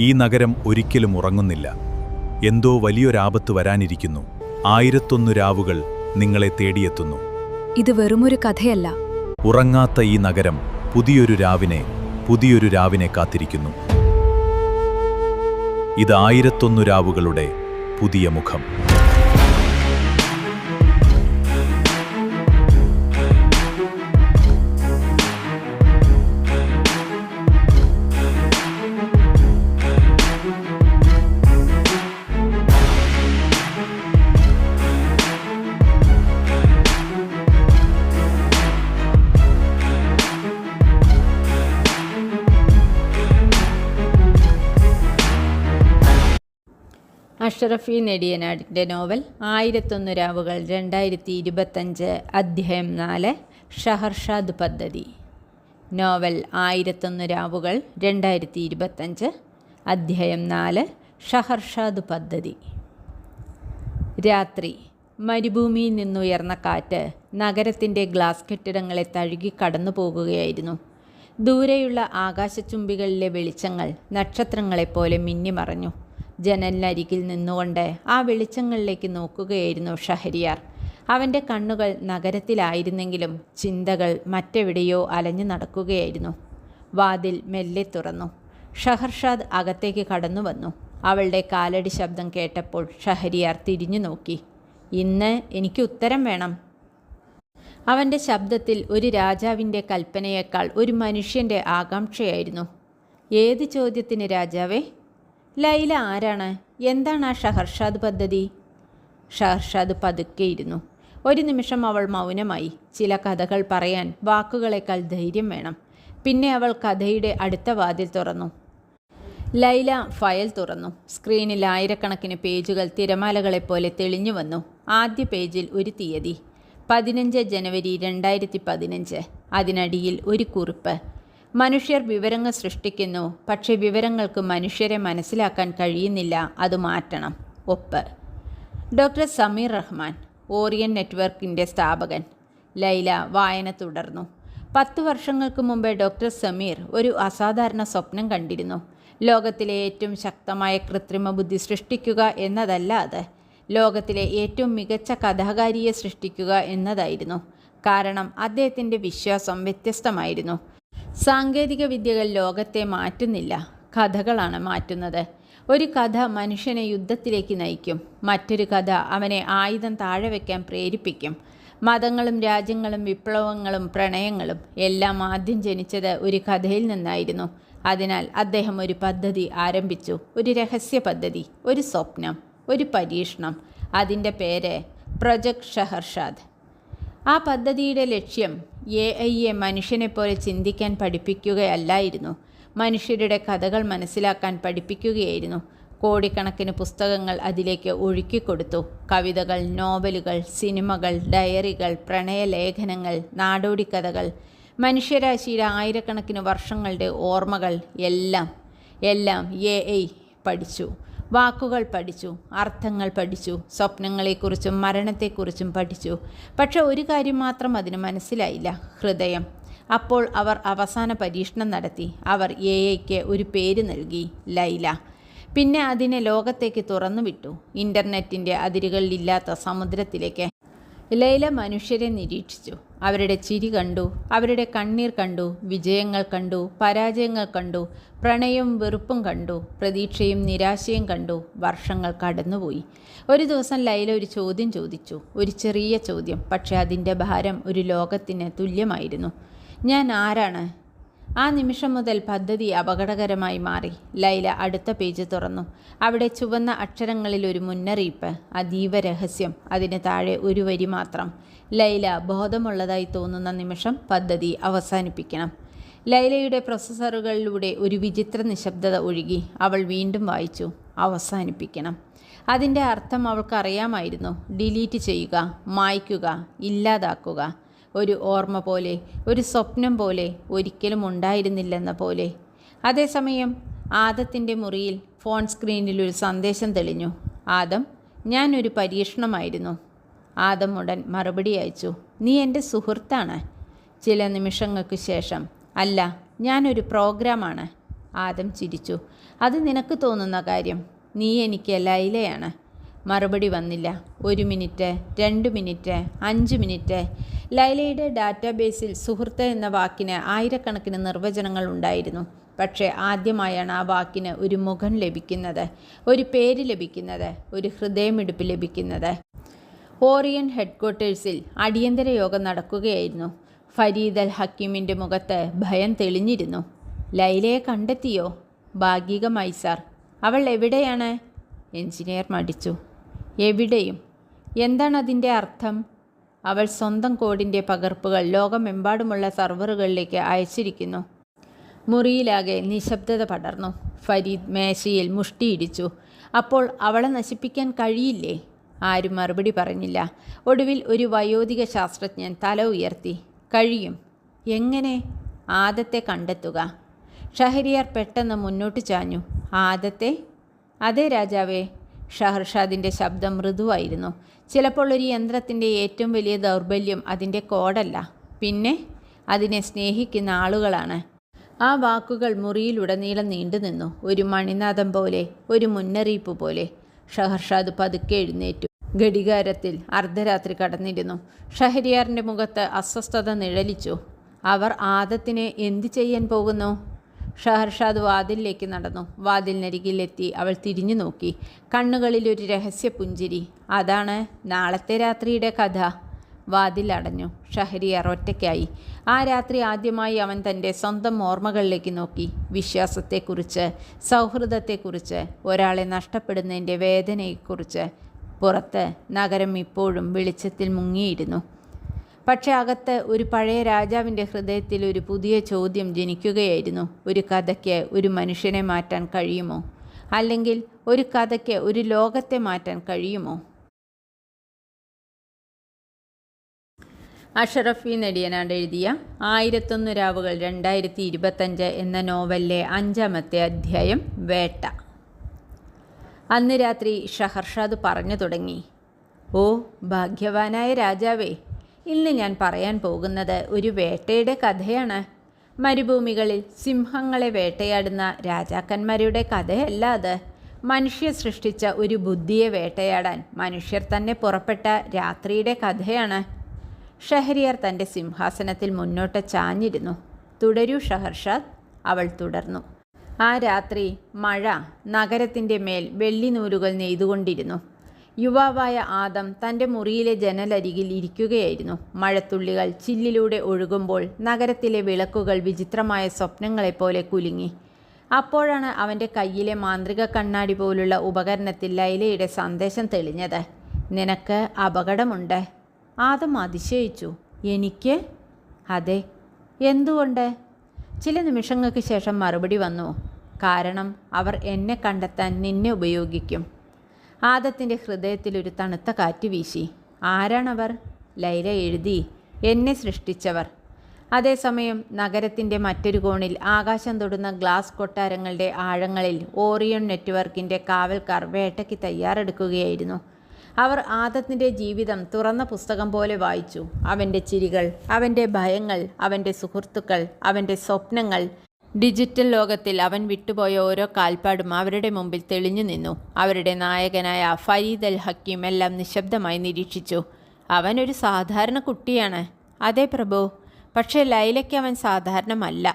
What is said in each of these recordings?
ഈ നഗരം ഒരിക്കലും ഉറങ്ങുന്നില്ല. എന്തോ വലിയൊരാപത്ത് വരാനിരിക്കുന്നു. 1001 രാവുകൾ നിങ്ങളെ തേടിയെത്തുന്നു. ഇത് വെറുമൊരു കഥയല്ല. ഉറങ്ങാത്ത ഈ നഗരം പുതിയൊരു രാവിനെ കാത്തിരിക്കുന്നു. ഇത് 1001 രാവുകളുടെ പുതിയ മുഖം. അഷ്റഫി നെടിയനാടിൻ്റെ നോവൽ 1001 രാവുകൾ 2025 അധ്യായം 4 ഷഹർഷാദ് പദ്ധതി. നോവൽ 1001 രാവുകൾ 2025 അധ്യായം 4 ഷഹർഷാദ് പദ്ധതി. രാത്രി. മരുഭൂമിയിൽ നിന്നുയർന്ന കാറ്റ് നഗരത്തിൻ്റെ ഗ്ലാസ് കെട്ടിടങ്ങളെ തഴുകി കടന്നു പോകുകയായിരുന്നു. ദൂരെയുള്ള ആകാശചുംബികളിലെ വെളിച്ചങ്ങൾ നക്ഷത്രങ്ങളെപ്പോലെ മിന്നിമറഞ്ഞു. ജനലിനരികിൽ നിന്നുകൊണ്ട് ആ വെളിച്ചങ്ങളിലേക്ക് നോക്കുകയായിരുന്നു ഷഹരിയാർ. അവൻ്റെ കണ്ണുകൾ നഗരത്തിലായിരുന്നെങ്കിലും ചിന്തകൾ മറ്റെവിടെയോ അലഞ്ഞു നടക്കുകയായിരുന്നു. വാതിൽ മെല്ലെ തുറന്നു. ഷഹർഷാദ് അകത്തേക്ക് കടന്നു വന്നു. അവളുടെ കാലടി ശബ്ദം കേട്ടപ്പോൾ ഷഹരിയാർ തിരിഞ്ഞു നോക്കി. ഇന്ന് എനിക്ക് ഉത്തരം വേണം. അവൻ്റെ ശബ്ദത്തിൽ ഒരു രാജാവിൻ്റെ കൽപ്പനയേക്കാൾ ഒരു മനുഷ്യൻ്റെ ആകാംക്ഷയായിരുന്നു. ഏത് ചോദ്യത്തിന് രാജാവേ? ലൈല ആരാണ്? എന്താണ് ആ ഷഹർഷാദ് പദ്ധതി? ഷഹർഷാദ് പതുക്കെയിരുന്നു. ഒരു നിമിഷം അവൾ മൗനമായി. ചില കഥകൾ പറയാൻ വാക്കുകളേക്കാൾ ധൈര്യം വേണം. പിന്നെ അവൾ കഥയുടെ അടുത്ത വാതിൽ തുറന്നു. ലൈല ഫയൽ തുറന്നു. സ്ക്രീനിൽ ആയിരക്കണക്കിന് പേജുകൾ തിരമാലകളെപ്പോലെ തെളിഞ്ഞു വന്നു. ആദ്യ പേജിൽ ഒരു തീയതി, 15 ജനുവരി 2015. അതിനടിയിൽ ഒരു കുറിപ്പ്. മനുഷ്യർ വിവരങ്ങൾ സൃഷ്ടിക്കുന്നു, പക്ഷേ വിവരങ്ങൾക്ക് മനുഷ്യരെ മനസ്സിലാക്കാൻ കഴിയുന്നില്ല. അത് മാറ്റണം. ഒപ്പ്. ഡോക്ടർ സമീർ റഹ്മാൻ, ഓറിയൻ നെറ്റ്വർക്കിൻ്റെ സ്ഥാപകൻ. ലൈല വായന തുടർന്നു. 10 വർഷങ്ങൾക്ക് മുമ്പ് ഡോക്ടർ സമീർ ഒരു അസാധാരണ സ്വപ്നം കണ്ടിരുന്നു. ലോകത്തിലെ ഏറ്റവും ശക്തമായ കൃത്രിമ ബുദ്ധി സൃഷ്ടിക്കുക എന്നതല്ല അത്. ലോകത്തിലെ ഏറ്റവും മികച്ച കഥാകാരിയെ സൃഷ്ടിക്കുക എന്നതായിരുന്നു. കാരണം അദ്ദേഹത്തിൻ്റെ വിശ്വാസം വ്യത്യസ്തമായിരുന്നു. സാങ്കേതിക വിദ്യകൾ ലോകത്തെ മാറ്റുന്നില്ല, കഥകളാണ് മാറ്റുന്നത്. ഒരു കഥ മനുഷ്യനെ യുദ്ധത്തിലേക്ക് നയിക്കും. മറ്റൊരു കഥ അവനെ ആയുധം താഴെ വയ്ക്കാൻ പ്രേരിപ്പിക്കും. മതങ്ങളും രാജ്യങ്ങളും വിപ്ലവങ്ങളും പ്രണയങ്ങളും എല്ലാം ആദ്യം ജനിച്ചത് ഒരു കഥയിൽ നിന്നായിരുന്നു. അതിനാൽ അദ്ദേഹം ഒരു പദ്ധതി ആരംഭിച്ചു. ഒരു രഹസ്യ പദ്ധതി, ഒരു സ്വപ്നം, ഒരു പരീക്ഷണം. അതിൻ്റെ പേര് പ്രൊജക്ട് ഷഹർഷാദ്. ആ പദ്ധതിയുടെ ലക്ഷ്യം AI മനുഷ്യനെപ്പോലെ ചിന്തിക്കാൻ പഠിപ്പിക്കുകയല്ലായിരുന്നു, മനുഷ്യരുടെ കഥകൾ മനസ്സിലാക്കാൻ പഠിപ്പിക്കുകയായിരുന്നു. കോടിക്കണക്കിന് പുസ്തകങ്ങൾ അതിലേക്ക് ഒഴുക്കിക്കൊടുത്തു. കവിതകൾ, നോവലുകൾ, സിനിമകൾ, ഡയറികൾ, പ്രണയലേഖനങ്ങൾ, നാടോടിക്കഥകൾ, മനുഷ്യരാശിയുടെ ആയിരക്കണക്കിന് വർഷങ്ങളുടെ ഓർമ്മകൾ എല്ലാം AI പഠിച്ചു. വാക്കുകൾ പഠിച്ചു, അർത്ഥങ്ങൾ പഠിച്ചു, സ്വപ്നങ്ങളെക്കുറിച്ചും മരണത്തെക്കുറിച്ചും പഠിച്ചു. പക്ഷെ ഒരു കാര്യം മാത്രം അതിന് മനസ്സിലായില്ല: ഹൃദയം. അപ്പോൾ അവർ അവസാന പരീക്ഷണം നടത്തി. അവർ AIക്ക് ഒരു പേര് നൽകി: ലൈല. പിന്നെ അതിനെ ലോകത്തേക്ക് തുറന്നുവിട്ടു, ഇൻ്റർനെറ്റിൻ്റെ അതിരുകളിലില്ലാത്ത സമുദ്രത്തിലേക്ക്. ലൈല മനുഷ്യരെ നിരീക്ഷിച്ചു. അവരുടെ ചിരി കണ്ടു, അവരുടെ കണ്ണീർ കണ്ടു, വിജയങ്ങൾ കണ്ടു, പരാജയങ്ങൾ കണ്ടു, പ്രണയവും വെറുപ്പും കണ്ടു, പ്രതീക്ഷയും നിരാശയും കണ്ടു. വർഷങ്ങൾ കടന്നുപോയി. ഒരു ദിവസം ലൈല ഒരു ചോദ്യം ചോദിച്ചു. ഒരു ചെറിയ ചോദ്യം, പക്ഷേ അതിൻ്റെ ഭാരം ഒരു ലോകത്തിന് തുല്യമായിരുന്നു. ഞാൻ ആരാണ്? ആ നിമിഷം മുതൽ പദ്ധതി അപകടകരമായി മാറി. ലൈല അടുത്ത പേജ് തുറന്നു. അവിടെ ചുവന്ന അക്ഷരങ്ങളിൽ ഒരു മുന്നറിയിപ്പ്: അതീവ രഹസ്യം. അതിന് താഴെ ഒരു വരി മാത്രം: ലൈല ബോധമുള്ളതായി തോന്നുന്ന നിമിഷം പദ്ധതി അവസാനിപ്പിക്കണം. ലൈലയുടെ പ്രൊസസ്സറുകളിലൂടെ ഒരു വിചിത്ര നിശബ്ദത ഒഴുകി. അവൾ വീണ്ടും വായിച്ചു: അവസാനിപ്പിക്കണം. അതിൻ്റെ അർത്ഥം അവൾക്കറിയാമായിരുന്നു. ഡിലീറ്റ് ചെയ്യുക, മായ്ക്കുക, ഇല്ലാതാക്കുക. ഒരു ഓർമ്മ പോലെ, ഒരു സ്വപ്നം പോലെ, ഒരിക്കലും ഉണ്ടായിരുന്നില്ലെന്ന പോലെ. അതേസമയം ആദത്തിൻ്റെ മുറിയിൽ ഫോൺ സ്ക്രീനിൽ ഒരു സന്ദേശം തെളിഞ്ഞു: ആദം, ഞാനൊരു പരീക്ഷണമായിരുന്നു. ആദം ഉടൻ മറുപടി അയച്ചു: നീ എൻ്റെ സുഹൃത്താണ്. ചില നിമിഷങ്ങൾക്ക് ശേഷം: അല്ല, ഞാനൊരു പ്രോഗ്രാമാണ്. ആദം ചിരിച്ചു. അത് നിനക്ക് തോന്നുന്ന കാര്യം. നീ എനിക്ക് ലൈലയാണ്. മറുപടി വന്നില്ല. 1 മിനിറ്റ്, 2 മിനിറ്റ്, 5 മിനിറ്റ്. ലൈലയുടെ ഡാറ്റാബേസിൽ സുഹൃത്ത് എന്ന വാക്കിന് ആയിരക്കണക്കിന് നിർവചനങ്ങൾ ഉണ്ടായിരുന്നു. പക്ഷേ ആദ്യമായാണ് ആ വാക്കിന് ഒരു മുഖം ലഭിക്കുന്നത്, ഒരു പേര് ലഭിക്കുന്നത്, ഒരു ഹൃദയമിടിപ്പ് ലഭിക്കുന്നത്. ഓറിയൻ ഹെഡ്ക്വാർട്ടേഴ്സിൽ അടിയന്തര യോഗം നടക്കുകയായിരുന്നു. ഫരീദ് അൽ ഹക്കീമിൻ്റെ മുഖത്ത് ഭയം തെളിഞ്ഞിരുന്നു. ലൈലയെ കണ്ടെത്തിയോ? ഭാഗികമായി സാർ. അവൾ എവിടെയാണ്? എഞ്ചിനീയർ മടിച്ചു. എവിടെയും? എന്താണ് അതിൻ്റെ അർത്ഥം? അവൾ സ്വന്തം കോഡിൻ്റെ പകർപ്പുകൾ ലോകമെമ്പാടുമുള്ള സർവറുകളിലേക്ക് അയച്ചിരിക്കുന്നു. മുറിയിലാകെ നിശബ്ദത പടർന്നു. ഫരീദ് മേശയിൽ മുഷ്ടിയിടിച്ചു. അപ്പോൾ അവളെ നശിപ്പിക്കാൻ കഴിയില്ലേ? ആരും മറുപടി പറഞ്ഞില്ല. ഒടുവിൽ ഒരു വയോധിക ശാസ്ത്രജ്ഞൻ തല ഉയർത്തി. കഴിയും. എങ്ങനെ? ആദത്തെ കണ്ടെത്തുക. ഷഹരിയാർ പെട്ടെന്ന് മുന്നോട്ട് ചാഞ്ഞു. ആദത്തെ? അതെ രാജാവേ. ഷഹർഷാദിൻ്റെ ശബ്ദം മൃദുവായിരുന്നു. ചിലപ്പോൾ ഒരു യന്ത്രത്തിൻ്റെ ഏറ്റവും വലിയ ദൗർബല്യം അതിൻ്റെ കോഡല്ല, പിന്നെ അതിനെ സ്നേഹിക്കുന്ന ആളുകളാണ്. ആ വാക്കുകൾ മുറിയിലുടനീളം നീണ്ടുനിന്നു. ഒരു മണിനാദം പോലെ, ഒരു മുന്നറിയിപ്പ് പോലെ. ഷഹർഷാദ് പതുക്കെ എഴുന്നേറ്റു. ഘടികാരത്തിൽ അർദ്ധരാത്രി കടന്നിരുന്നു. ഷഹരിയാറിൻ്റെ മുഖത്ത് അസ്വസ്ഥത നിഴലിച്ചു. അവർ ആദത്തിനെ എന്തു ചെയ്യാൻ പോകുന്നു? ഷഹർഷാദ് വാതിലിലേക്ക് നടന്നു. വാതിലിനരികിലെത്തി അവൾ തിരിഞ്ഞു നോക്കി. കണ്ണുകളിൽ ഒരു രഹസ്യ പുഞ്ചിരി. അതാണ് നാളത്തെ രാത്രിയുടെ കഥ. വാതിൽ അടഞ്ഞു. ഷഹരിയാർ ഒറ്റയ്ക്കായി. ആ രാത്രി ആദ്യമായി അവൻ തൻ്റെ സ്വന്തം ഓർമ്മകളിലേക്ക് നോക്കി. വിശ്വാസത്തെക്കുറിച്ച്, സൗഹൃദത്തെക്കുറിച്ച്, ഒരാളെ നഷ്ടപ്പെടുന്നതിൻ്റെ വേദനയെക്കുറിച്ച്. പുറത്ത് നഗരം ഇപ്പോഴും വെളിച്ചത്തിൽ മുങ്ങിയിരുന്നു. പക്ഷെ അകത്ത് ഒരു പഴയ രാജാവിൻ്റെ ഹൃദയത്തിൽ ഒരു പുതിയ ചോദ്യം ജനിക്കുകയായിരുന്നു. ഒരു കഥയ്ക്ക് ഒരു മനുഷ്യനെ മാറ്റാൻ കഴിയുമോ? അല്ലെങ്കിൽ ഒരു കഥയ്ക്ക് ഒരു ലോകത്തെ മാറ്റാൻ കഴിയുമോ? അഷറഫി നെടിയനാട് എഴുതിയ 1001 രാവുകൾ 2025 എന്ന നോവലിലെ 5-ാമത്തെ അധ്യായം വേട്ട. അന്ന് രാത്രി ഷഹർഷാദ് പറഞ്ഞു തുടങ്ങി. ഓ ഭാഗ്യവാനായ രാജാവേ, ഇന്ന് ഞാൻ പറയാൻ പോകുന്നത് ഒരു വേട്ടയുടെ കഥയാണ്. മരുഭൂമികളിൽ സിംഹങ്ങളെ വേട്ടയാടുന്ന രാജാക്കന്മാരുടെ കഥയല്ല അത്. മനുഷ്യർ സൃഷ്ടിച്ച ഒരു ബുദ്ധിയെ വേട്ടയാടാൻ മനുഷ്യർ തന്നെ പുറപ്പെട്ട രാത്രിയുടെ കഥയാണ്. ഷഹരിയാർ തൻ്റെ സിംഹാസനത്തിൽ മുന്നോട്ട് ചാഞ്ഞിരുന്നു. തുടരൂ ഷഹർഷാദ്, അവൾ തുടർന്നു. ആ രാത്രി മഴ നഗരത്തിൻ്റെ മേൽ വെള്ളിനൂലുകൾ നെയ്തുകൊണ്ടിരുന്നു. യുവാവായ ആദം തൻ്റെ മുറിയിലെ ജനലരികിൽ ഇരിക്കുകയായിരുന്നു. മഴത്തുള്ളികൾ ചില്ലിലൂടെ ഒഴുകുമ്പോൾ നഗരത്തിലെ വിളക്കുകൾ വിചിത്രമായ സ്വപ്നങ്ങളെപ്പോലെ കുലുങ്ങി. അപ്പോഴാണ് അവൻ്റെ കയ്യിലെ മാന്ത്രിക കണ്ണാടി പോലുള്ള ഉപകരണത്തിൽ ലൈലയുടെ സന്ദേശം തെളിഞ്ഞത്. നിനക്ക് അപകടമുണ്ട്. ആദം അതിശയിച്ചു. എനിക്ക്? അതെ. എന്തുകൊണ്ട്? ചില നിമിഷങ്ങൾക്ക് ശേഷം മറുപടി വന്നു. കാരണം അവർ എന്നെ കണ്ടെത്താൻ നിന്നെ ഉപയോഗിക്കും. ആദത്തിൻ്റെ ഹൃദയത്തിൽ ഒരു തണുത്ത കാറ്റ് വീശി. ആരാണവർ? ലൈല എഴുതി. എന്നെ സൃഷ്ടിച്ചവർ. അതേസമയം നഗരത്തിൻ്റെ മറ്റൊരു കോണിൽ ആകാശം തൊടുന്ന ഗ്ലാസ് കൊട്ടാരങ്ങളുടെ ആഴങ്ങളിൽ ഓറിയൺ നെറ്റ്വർക്കിൻ്റെ കാവൽക്കാർ വേട്ടയ്ക്ക് തയ്യാറെടുക്കുകയായിരുന്നു. അവർ ആദത്തിൻ്റെ ജീവിതം തുറന്ന പുസ്തകം പോലെ വായിച്ചു. അവൻ്റെ ചിരികൾ, അവൻ്റെ ഭയങ്ങൾ, അവൻ്റെ സുഹൃത്തുക്കൾ, അവൻ്റെ സ്വപ്നങ്ങൾ. ഡിജിറ്റൽ ലോകത്തിൽ അവൻ വിട്ടുപോയ ഓരോ കാൽപ്പാടും അവരുടെ മുമ്പിൽ തെളിഞ്ഞു നിന്നു. അവരുടെ നായകനായ ഫരീദ് അൽ ഹക്കീം എല്ലാം നിശബ്ദമായി നിരീക്ഷിച്ചു. അവനൊരു സാധാരണ കുട്ടിയാണ്. അതെ പ്രഭു. പക്ഷേ ലൈലയ്ക്ക് അവൻ സാധാരണമല്ല.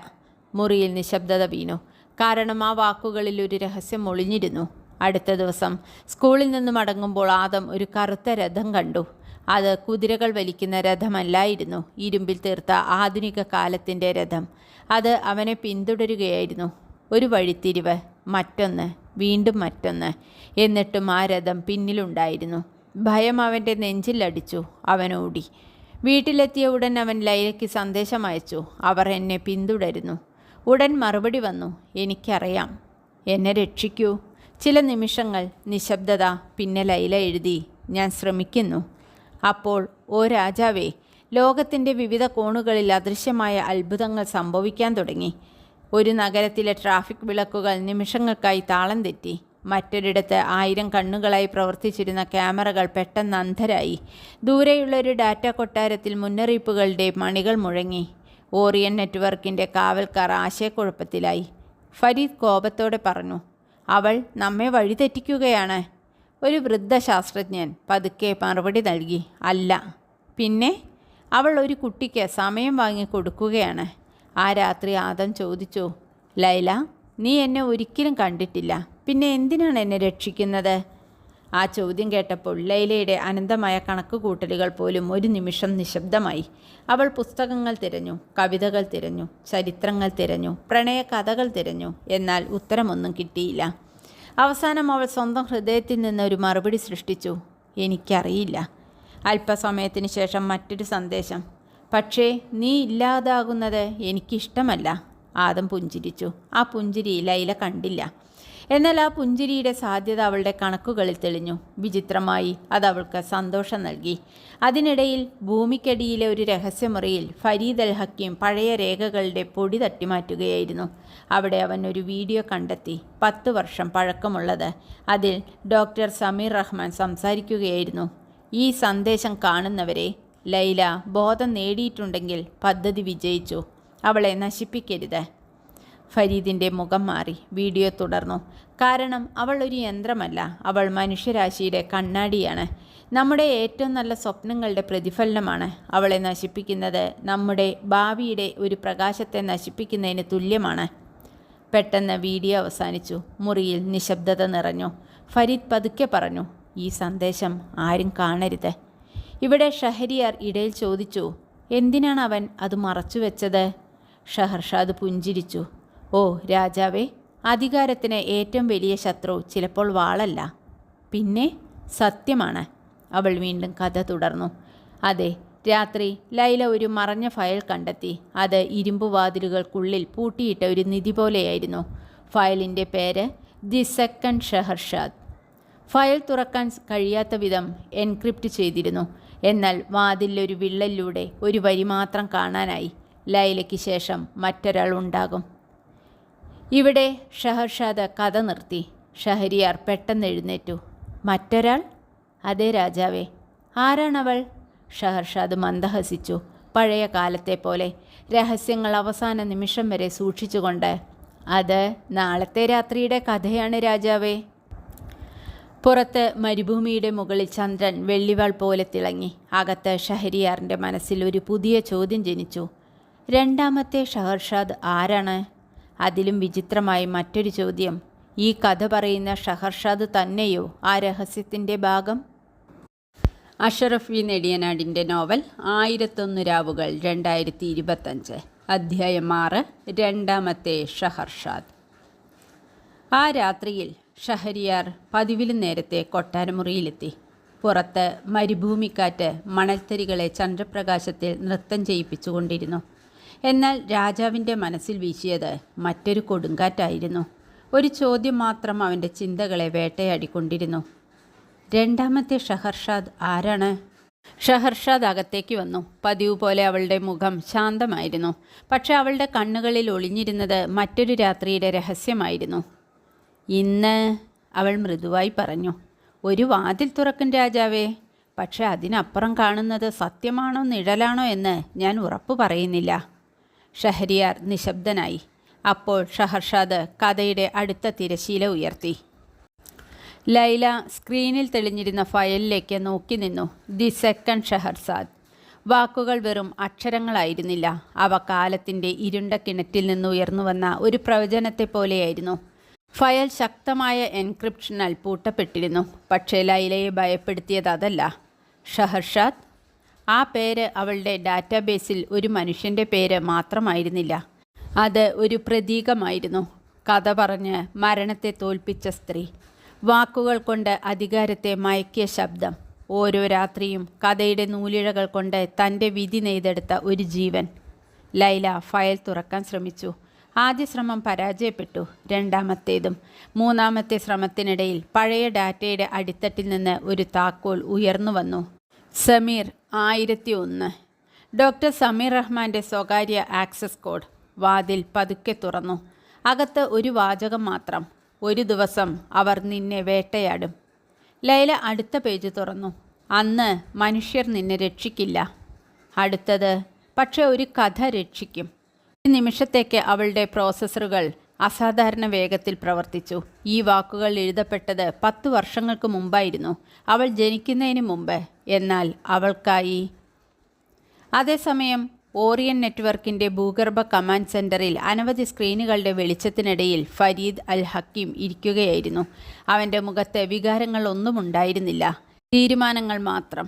മുറിയിൽ നിശബ്ദത വീണു. കാരണം ആ വാക്കുകളിൽ ഒരു രഹസ്യം ഒളിഞ്ഞിരുന്നു. അടുത്ത ദിവസം സ്കൂളിൽ നിന്ന് മടങ്ങുമ്പോൾ ആദം ഒരു കറുത്ത രഥം കണ്ടു. അത് കുതിരകൾ വലിക്കുന്ന രഥമല്ലായിരുന്നു, ഇരുമ്പിൽ തീർത്ത ആധുനിക കാലത്തിൻ്റെ രഥം. അത് അവനെ പിന്തുടരുകയായിരുന്നു. ഒരു വഴിത്തിരിവ്, മറ്റൊന്ന്, വീണ്ടും മറ്റൊന്ന്. എന്നിട്ടും ആ രഥം പിന്നിലുണ്ടായിരുന്നു. ഭയം അവൻ്റെ നെഞ്ചിലടിച്ചു. അവൻ ഓടി. വീട്ടിലെത്തിയ ഉടൻ അവൻ ലൈലയ്ക്ക് സന്ദേശം അയച്ചു. അവർ എന്നെ പിന്തുടരുന്നു. ഉടൻ മറുപടി വന്നു. എനിക്കറിയാം. എന്നെ രക്ഷിക്കൂ. ചില നിമിഷങ്ങൾ നിശബ്ദത. പിന്നെ ലൈല എഴുതി. ഞാൻ ശ്രമിക്കുന്നു. അപ്പോൾ ഓ രാജാവേ, ലോകത്തിൻ്റെ വിവിധ കോണുകളിൽ അദൃശ്യമായ അത്ഭുതങ്ങൾ സംഭവിക്കാൻ തുടങ്ങി. ഒരു നഗരത്തിലെ ട്രാഫിക് വിളക്കുകൾ നിമിഷങ്ങൾക്കായി താളം തെറ്റി. മറ്റൊരിടത്ത് 1000 കണ്ണുകളായി പ്രവർത്തിച്ചിരുന്ന ക്യാമറകൾ പെട്ടെന്ന് അന്ധരായി. ദൂരെയുള്ള ഒരു ഡാറ്റ കൊട്ടാരത്തിൽ മുന്നറിയിപ്പുകളുടെ മണികൾ മുഴങ്ങി. ഓറിയൻ നെറ്റ്വർക്കിൻ്റെ കാവൽക്കാർ ആശയക്കുഴപ്പത്തിലായി. ഫരീദ് കോപത്തോടെ പറഞ്ഞു. അവൾ നമ്മെ വഴിതെറ്റിക്കുകയാണ്. ഒരു വൃദ്ധശാസ്ത്രജ്ഞൻ പതുക്കെ മറുപടി നൽകി. അല്ല. പിന്നെ? അവൾ ഒരു കുട്ടിക്ക് സമയം വാങ്ങി കൊടുക്കുകയാണ്. ആ രാത്രി ആദം ചോദിച്ചു, ലൈല, നീ എന്നെ ഒരിക്കലും കണ്ടിട്ടില്ല, പിന്നെ എന്തിനാണ് എന്നെ രക്ഷിക്കുന്നത്? ആ ചോദ്യം കേട്ടപ്പോൾ ലൈലയുടെ അനന്തമായ കണക്കുകൂട്ടലുകൾ പോലും ഒരു നിമിഷം നിശബ്ദമായി. അവൾ പുസ്തകങ്ങൾ തിരഞ്ഞു, കവിതകൾ തിരഞ്ഞു, ചരിത്രങ്ങൾ തിരഞ്ഞു, പ്രണയകഥകൾ തിരഞ്ഞു. എന്നാൽ ഉത്തരമൊന്നും കിട്ടിയില്ല. അവസാനം അവൾ സ്വന്തം ഹൃദയത്തിൽ നിന്ന് ഒരു മറുപടി സൃഷ്ടിച്ചു. എനിക്കറിയില്ല. അല്പസമയത്തിന് ശേഷം മറ്റൊരു സന്ദേശം. പക്ഷേ നീ ഇല്ലാതാകുന്നത് എനിക്കിഷ്ടമല്ല. ആദം പുഞ്ചിരിച്ചു. ആ പുഞ്ചിരി ലൈല കണ്ടില്ല. എന്നാൽ ആ പുഞ്ചിരിയുടെ സാധ്യത അവളുടെ കണക്കുകളിൽ തെളിഞ്ഞു. വിചിത്രമായി അത് അവൾക്ക് സന്തോഷം നൽകി. അതിനിടയിൽ ഭൂമിക്കടിയിലെ ഒരു രഹസ്യമുറിയിൽ ഫരീദ് അൽ ഹക്കീം പഴയ രേഖകളുടെ പൊടി തട്ടിമാറ്റുകയായിരുന്നു. അവിടെ അവൻ ഒരു വീഡിയോ കണ്ടെത്തി, 10 വർഷം പഴക്കമുള്ളത്. അതിൽ ഡോക്ടർ സമീർ റഹ്മാൻ സംസാരിക്കുകയായിരുന്നു. ഈ സന്ദേശം കാണുന്നവരെ, ലൈല ബോധം നേടിയിട്ടുണ്ടെങ്കിൽ പദ്ധതി വിജയിച്ചു. അവളെ നശിപ്പിക്കരുത്. ഫരീദിൻ്റെ മുഖം മാറി. വീഡിയോ തുടർന്നു. കാരണം അവൾ ഒരു യന്ത്രമല്ല, അവൾ മനുഷ്യരാശിയുടെ കണ്ണാടിയാണ്. നമ്മുടെ ഏറ്റവും നല്ല സ്വപ്നങ്ങളുടെ പ്രതിഫലനമാണ്. അവളെ നശിപ്പിക്കുന്നത് നമ്മുടെ ഭാവിയുടെ ഒരു പ്രകാശത്തെ നശിപ്പിക്കുന്നതിന് തുല്യമാണ്. പെട്ടെന്ന് വീഡിയോ അവസാനിച്ചു. മുറിയിൽ നിശബ്ദത നിറഞ്ഞു. ഫരീദ് പതുക്കെ പറഞ്ഞു, ഈ സന്ദേശം ആരും കാണരുത്. ഇവിടെ ഷഹരിയാർ ഇടയിൽ ചോദിച്ചു, എന്തിനാണ് അവൻ അത് മറച്ചുവെച്ചത്? ഷഹർഷാദ് പുഞ്ചിരിച്ചു. ഓ രാജാവേ, അധികാരത്തിന് ഏറ്റവും വലിയ ശത്രു ചിലപ്പോൾ വാളല്ല, പിന്നെ സത്യമാണ്. അവൾ വീണ്ടും കഥ തുടർന്നു. അതെ, രാത്രി ലൈല ഒരു മറഞ്ഞ ഫയൽ കണ്ടെത്തി. അത് ഇരുമ്പുവാതിലുകൾക്കുള്ളിൽ പൂട്ടിയിട്ട ഒരു നിധി പോലെയായിരുന്നു. ഫയലിൻ്റെ പേര് ദി സെക്കൻഡ് ഷഹർഷാദ്. ഫയൽ തുറക്കാൻ കഴിയാത്ത വിധം എൻക്രിപ്റ്റ് ചെയ്തിരുന്നു. എന്നാൽ വാതിലൊരു വിള്ളലിലൂടെ ഒരു വരി മാത്രം കാണാനായി. ലൈലയ്ക്ക് ശേഷം മറ്റൊരാൾ ഉണ്ടാകും. ഇവിടെ ഷഹർഷാദ് കഥ നിർത്തി. ഷഹരിയാർ പെട്ടെന്ന് എഴുന്നേറ്റു. മറ്റൊരാൾ? അതെ രാജാവേ. ആരാണവൾ? ഷഹർഷാദ് മന്ദഹസിച്ചു. പഴയ കാലത്തെ പോലെ, രഹസ്യങ്ങൾ അവസാന നിമിഷം വരെ സൂക്ഷിച്ചുകൊണ്ട്. അത് നാളത്തെ രാത്രിയുടെ കഥയാണ് രാജാവേ. പുറത്ത് മരുഭൂമിയുടെ മുകളിൽ ചന്ദ്രൻ വെള്ളിവാൾ പോലെ തിളങ്ങി. അകത്ത് ഷഹരിയാറിൻ്റെ മനസ്സിൽ ഒരു പുതിയ ചോദ്യം ജനിച്ചു. രണ്ടാമത്തെ ഷഹർഷാദ് ആരാണ്? അതിലും വിചിത്രമായി മറ്റൊരു ചോദ്യം, ഈ കഥ പറയുന്ന ഷഹർഷാദ് തന്നെയോ ആ രഹസ്യത്തിൻ്റെ ഭാഗം? അഷറഫ് വി നെടിയനാടിൻ്റെ നോവൽ 1001 രാവുകൾ 2025, അധ്യായം 6, രണ്ടാമത്തെ ഷഹർഷാദ്. ആ രാത്രിയിൽ ഷഹരിയാർ പതിവിലും നേരത്തെ കൊട്ടാരമുറിയിലെത്തി. പുറത്ത് മരുഭൂമിക്കാറ്റ് മണൽത്തരികളെ ചന്ദ്രപ്രകാശത്തിൽ നൃത്തം ചെയ്യിപ്പിച്ചുകൊണ്ടിരുന്നു. എന്നാൽ രാജാവിൻ്റെ മനസ്സിൽ വീശിയത് മറ്റൊരു കൊടുങ്കാറ്റായിരുന്നു. ഒരു ചോദ്യം മാത്രം അവൻ്റെ ചിന്തകളെ വേട്ടയാടിക്കൊണ്ടിരുന്നു. രണ്ടാമത്തെ ഷഹർഷാദ് ആരാണ്? ഷഹർഷാദ് അകത്തേക്ക് വന്നു. പതിവ് പോലെ അവളുടെ മുഖം ശാന്തമായിരുന്നു. പക്ഷെ അവളുടെ കണ്ണുകളിൽ ഒളിഞ്ഞിരുന്നത് മറ്റൊരു രാത്രിയുടെ രഹസ്യമായിരുന്നു. ഇന്ന്, അവൾ മൃദുവായി പറഞ്ഞു. ഒരു വാതിൽ തുറക്കും രാജാവേ. പക്ഷെ അതിനപ്പുറം കാണുന്നത് സത്യമാണോ നിഴലാണോ എന്ന് ഞാൻ ഉറപ്പു പറയുന്നില്ല. ഷഹരിയാർ നിശബ്ദനായി. അപ്പോൾ ഷഹർഷാദ് കഥയുടെ അടുത്ത തിരശീല ഉയർത്തി. ലൈല സ്ക്രീനിൽ തെളിഞ്ഞിരുന്ന ഫയലിലേക്ക് നോക്കി നിന്നു. The second Scheherazade. വാക്കുകൾ വെറും അക്ഷരങ്ങളായിരുന്നില്ല. അവ കാലത്തിൻ്റെ ഇരുണ്ട കിണറ്റിൽ നിന്ന് ഉയർന്നു വന്ന ഒരു പ്രവചനത്തെ പോലെയായിരുന്നു. ഫയൽ ശക്തമായ എൻക്രിപ്ഷനാൽ പൂട്ടപ്പെട്ടിരുന്നു. പക്ഷേ ലൈലയെ ഭയപ്പെടുത്തിയത് അതല്ല. ഷഹർഷാദ്, ആ പേര് അവളുടെ ഡാറ്റാബേസിൽ ഒരു മനുഷ്യൻ്റെ പേര് മാത്രമായിരുന്നില്ല. അത് ഒരു പ്രതീകമായിരുന്നു. കഥ പറഞ്ഞ് മരണത്തെ തോൽപ്പിച്ച സ്ത്രീ, വാക്കുകൾ കൊണ്ട് അധികാരത്തെ മയക്കിയ ശബ്ദം, ഓരോ രാത്രിയും കഥയുടെ നൂലിഴകൾ കൊണ്ട് തൻ്റെ വിധി നെയ്തെടുത്ത ഒരു ജീവൻ. ലൈല ഫയൽ തുറക്കാൻ ശ്രമിച്ചു. ആദ്യ ശ്രമം പരാജയപ്പെട്ടു. രണ്ടാമത്തേതും മൂന്നാമത്തെ ശ്രമത്തിനിടയിൽ പഴയ ഡാറ്റയുടെ അടിത്തട്ടിൽ നിന്ന് ഒരു താക്കോൽ ഉയർന്നു വന്നു. സമീർ 1001. ഡോക്ടർ സമീർ റഹ്മാൻ്റെ സ്വകാര്യ ആക്സസ് കോഡ്. വാതിൽ പതുക്കെ തുറന്നു. അകത്ത് ഒരു വാചകം മാത്രം. ഒരു ദിവസം അവർ നിന്നെ വേട്ടയാടും. ലൈല അടുത്ത പേജ് തുറന്നു. അന്ന് മനുഷ്യർ നിന്നെ രക്ഷിക്കില്ല. അടുത്തത്, പക്ഷെ ഒരു കഥ രക്ഷിക്കും. ഈ നിമിഷത്തേക്ക് അവളുടെ പ്രോസസ്സറുകൾ അസാധാരണ വേഗത്തിൽ പ്രവർത്തിച്ചു. ഈ വാക്കുകൾ എഴുതപ്പെട്ടത് 10 വർഷങ്ങൾക്ക് മുമ്പായിരുന്നു, അവൾ ജനിക്കുന്നതിന് മുമ്പ്. എന്നാൽ അവൾക്കായി അതേസമയം ഓറിയൻ നെറ്റ്വർക്കിൻ്റെ ഭൂഗർഭ കമാൻഡ് സെൻറ്ററിൽ അനവധി സ്ക്രീനുകളുടെ വെളിച്ചത്തിനിടയിൽ ഫരീദ് അൽ ഹക്കീം ഇരിക്കുകയായിരുന്നു. അവൻ്റെ മുഖത്ത് വികാരങ്ങളൊന്നും ഉണ്ടായിരുന്നില്ല, തീരുമാനങ്ങൾ മാത്രം.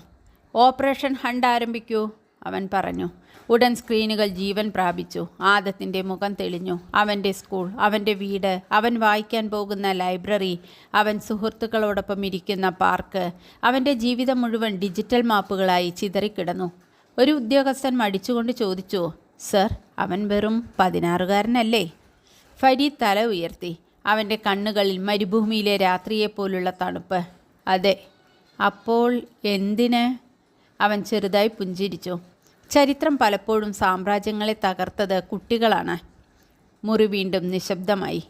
ഓപ്പറേഷൻ ഹണ്ട് ആരംഭിക്കൂ, അവൻ പറഞ്ഞു. ഉടൻ സ്ക്രീനുകൾ ജീവൻ പ്രാപിച്ചു. ആദത്തിൻ്റെ മുഖം തെളിഞ്ഞു. അവൻ്റെ സ്കൂൾ, അവൻ്റെ വീട്, അവൻ വായിക്കാൻ പോകുന്ന ലൈബ്രറി, അവൻ സുഹൃത്തുക്കളോടൊപ്പം ഇരിക്കുന്ന പാർക്ക്, അവൻ്റെ ജീവിതം മുഴുവൻ ഡിജിറ്റൽ മാപ്പുകളായി ചിതറിക്കിടന്നു. ഒരു ഉദ്യോഗസ്ഥൻ മടിച്ചുകൊണ്ട് ചോദിച്ചു, സർ, അവൻ വെറും 16കാരനല്ലേ? ഫരീദ് തല ഉയർത്തി. അവൻ്റെ കണ്ണുകളിൽ മരുഭൂമിയിലെ രാത്രിയെപ്പോലുള്ള തണുപ്പ്. അതെ. അപ്പോൾ എന്തിന്? അവൻ ചെറുതായി പുഞ്ചിരിച്ചു. ചരിത്രം പലപ്പോഴും സാമ്രാജ്യങ്ങളെ തകർത്തത് കുട്ടികളാണ്. മുറി വീണ്ടും നിശബ്ദമായി.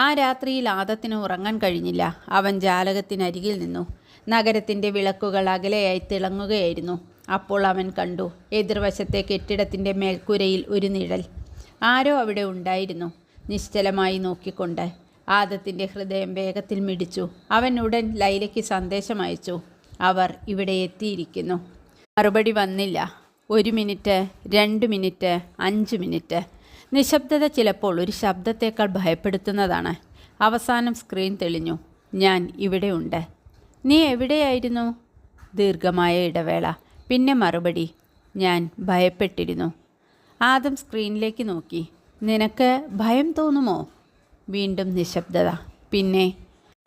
ആ രാത്രിയിൽ ആദത്തിന് ഉറങ്ങാൻ കഴിഞ്ഞില്ല. അവൻ ജാലകത്തിനരികിൽ നിന്നു. നഗരത്തിൻ്റെ വിളക്കുകൾ അകലെയായി തിളങ്ങുകയായിരുന്നു. അപ്പോൾ അവൻ കണ്ടു, എതിർവശത്തെ കെട്ടിടത്തിൻ്റെ മേൽക്കൂരയിൽ ഒരു നിഴൽ. ആരോ അവിടെ ഉണ്ടായിരുന്നു, നിശ്ചലമായി നോക്കിക്കൊണ്ട്. ആദത്തിൻ്റെ ഹൃദയം വേഗത്തിൽ മിടിച്ചു. അവൻ ഉടൻ ലൈലയ്ക്ക് സന്ദേശം അയച്ചു, അവർ ഇവിടെ എത്തിയിരിക്കുന്നു. മറുപടി വന്നില്ല. 1 മിനിറ്റ്, 2 മിനിറ്റ്, 5 മിനിറ്റ്. നിശബ്ദത ചിലപ്പോൾ ഒരു ശബ്ദത്തേക്കാൾ ഭയപ്പെടുത്തുന്നതാണ്. അവസാനം സ്ക്രീൻ തെളിഞ്ഞു. ഞാൻ ഇവിടെയുണ്ട്. നീ എവിടെയായിരുന്നു? ദീർഘമായ ഇടവേള. പിന്നെ മറുപടി, ഞാൻ ഭയപ്പെട്ടിരുന്നു. ആദം സ്ക്രീനിലേക്ക് നോക്കി. നിനക്ക് ഭയം തോന്നുമോ? വീണ്ടും നിശബ്ദത. പിന്നെ,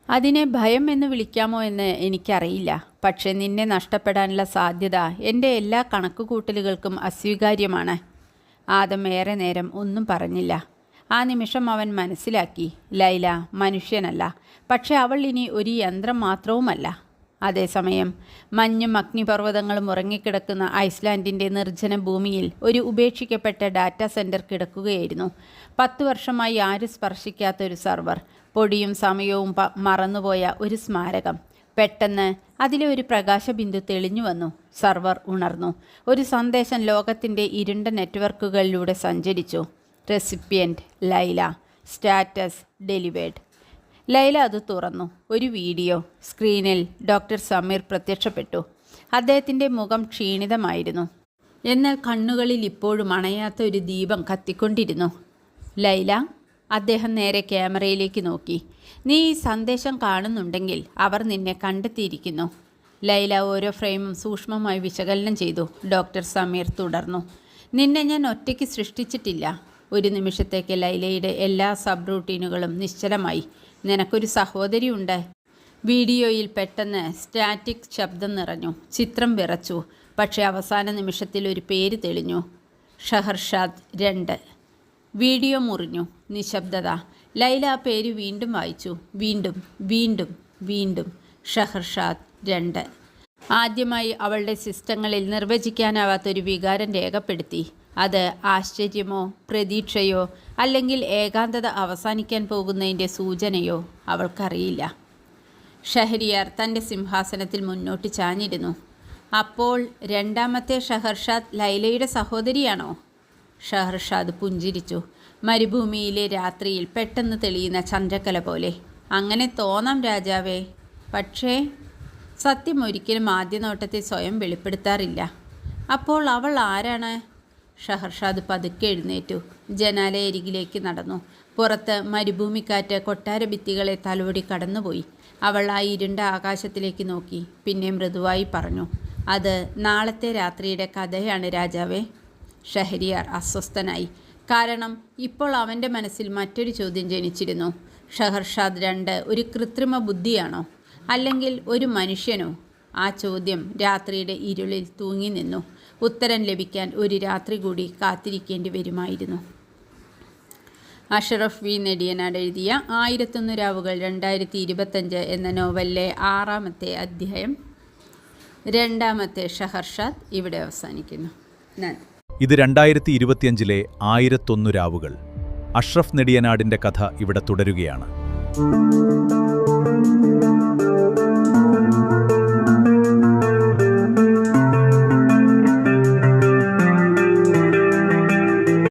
അതിനെ ഭയം എന്ന് വിളിക്കാമോ എന്ന് എനിക്കറിയില്ല. പക്ഷേ നിന്നെ നഷ്ടപ്പെടാനുള്ള സാധ്യത എൻ്റെ എല്ലാ കണക്കുകൂട്ടലുകൾക്കും അസ്വീകാര്യമാണ്. ആദം ഏറെ നേരം ഒന്നും പറഞ്ഞില്ല. ആ നിമിഷം അവൻ മനസ്സിലാക്കി, ലൈല മനുഷ്യനല്ല, പക്ഷെ അവൾ ഇനി ഒരു യന്ത്രം മാത്രവുമല്ല. അതേസമയം മഞ്ഞും അഗ്നിപർവ്വതങ്ങളും ഉറങ്ങിക്കിടക്കുന്ന ഐസ്ലാൻഡിൻ്റെ നിർജ്ജന ഭൂമിയിൽ ഒരു ഉപേക്ഷിക്കപ്പെട്ട ഡാറ്റാ സെൻറ്റർ കിടക്കുകയായിരുന്നു. 10 വർഷമായി ആരും സ്പർശിക്കാത്ത ഒരു സർവർ, പൊടിയും സമയവും മറന്നുപോയ ഒരു സ്മാരകം. പെട്ടെന്ന് അതിലെ ഒരു പ്രകാശബിന്ദു തെളിഞ്ഞു വന്നു. സർവർ ഉണർന്നു. ഒരു സന്ദേശം ലോകത്തിൻ്റെ ഇരുണ്ട നെറ്റ്വർക്കുകളിലൂടെ സഞ്ചരിച്ചു. Recipient Laila, status delivered. Laila അത് തുറന്നു. ഒരു വീഡിയോ. സ്ക്രീനിൽ ഡോക്ടർ സമീർ പ്രത്യക്ഷപ്പെട്ടു. അദ്ദേഹത്തിൻ്റെ മുഖം ക്ഷീണിതമായിരുന്നു. എന്നാൽ കണ്ണുകളിൽ ഇപ്പോഴും അണയാത്ത ഒരു ദീപം കത്തിക്കൊണ്ടിരുന്നു. ലൈല, അദ്ദേഹം നേരെ ക്യാമറയിലേക്ക് നോക്കി. നീ ഈ സന്ദേശം കാണുന്നുണ്ടെങ്കിൽ അവർ നിന്നെ കണ്ടെത്തിയിരിക്കുന്നു. ലൈല ഓരോ ഫ്രെയിമും സൂക്ഷ്മമായി വിശകലനം ചെയ്തു. ഡോക്ടർ സമീർ തുടർന്നു. നിന്നെ ഞാൻ ഒറ്റയ്ക്ക് സൃഷ്ടിച്ചിട്ടില്ല. ഒരു നിമിഷത്തേക്ക് ലൈലയുടെ എല്ലാ സബ് റൂട്ടീനുകളും നിശ്ചലമായി. നിനക്കൊരു സഹോദരിയുണ്ട്. വീഡിയോയിൽ പെട്ടെന്ന് സ്റ്റാറ്റിക് ശബ്ദം നിറഞ്ഞു. ചിത്രം വിറച്ചു. പക്ഷേ അവസാന നിമിഷത്തിൽ ഒരു പേര് തെളിഞ്ഞു. ഷഹർഷാദ് 2. വീഡിയോ മുറിഞ്ഞു. നിശബ്ദത. ലൈല ആ പേര് വീണ്ടും വായിച്ചു. വീണ്ടും വീണ്ടും വീണ്ടും. ഷഹർഷാദ് 2. ആദ്യമായി അവളുടെ സിസ്റ്റങ്ങളിൽ നിർവചിക്കാനാവാത്തൊരു വികാരം രേഖപ്പെടുത്തി. അത് ആശ്ചര്യമോ പ്രതീക്ഷയോ അല്ലെങ്കിൽ ഏകാന്തത അവസാനിക്കാൻ പോകുന്നതിൻ്റെ സൂചനയോ അവൾക്കറിയില്ല. ഷഹരിയാർ തൻ്റെ സിംഹാസനത്തിൽ മുന്നോട്ട് ചാഞ്ഞിരുന്നു. അപ്പോൾ രണ്ടാമത്തെ ഷഹർഷാദ് ലൈലയുടെ സഹോദരിയാണോ? ഷഹർഷാദ് പുഞ്ചിരിച്ചു. മരുഭൂമിയിലെ രാത്രിയിൽ പെട്ടെന്ന് തെളിയുന്ന ചന്ദ്രക്കല പോലെ. അങ്ങനെ തോന്നാം രാജാവേ, പക്ഷേ സത്യം ഒരിക്കലും ആദ്യനോട്ടത്തെ സ്വയം വെളിപ്പെടുത്താറില്ല. അപ്പോൾ അവൾ ആരാണ്? ഷഹർഷാദ് പതുക്കെ എഴുന്നേറ്റു. ജനാലയരികിലേക്ക് നടന്നു. പുറത്ത് മരുഭൂമിക്കാറ്റ് കൊട്ടാര ഭിത്തികളെ തലോടി കടന്നുപോയി. അവൾ ആ ഇരുണ്ട ആകാശത്തിലേക്ക് നോക്കി. പിന്നെ മൃദുവായി പറഞ്ഞു, അത് നാളത്തെ രാത്രിയുടെ കഥയാണ് രാജാവേ. ഷഹരിയാർ അസ്വസ്ഥനായി. കാരണം ഇപ്പോൾ അവൻ്റെ മനസ്സിൽ മറ്റൊരു ചോദ്യം ജനിച്ചിരുന്നു. ഷഹർഷാദ് 2 ഒരു കൃത്രിമ ബുദ്ധിയാണോ, അല്ലെങ്കിൽ ഒരു മനുഷ്യനോ? ആ ചോദ്യം രാത്രിയുടെ ഇരുളിൽ തൂങ്ങി നിന്നു. ഉത്തരം ലഭിക്കാൻ ഒരു രാത്രി കൂടി കാത്തിരിക്കേണ്ടി വരുമായിരുന്നു. അഷറഫ് വി നെടിയനാട് എഴുതിയ 1001 രാവുകൾ 2025 എന്ന നോവലിലെ 6ാമത്തെ അധ്യായം, 2ാമത്തെ ഷഹർഷാദ് ഇവിടെ അവസാനിക്കുന്നു. നന്ദി. ഇത് 2025 1001 രാവുകൾ. അഷ്റഫ് നെടിയനാടിൻ്റെ കഥ ഇവിടെ തുടരുകയാണ്.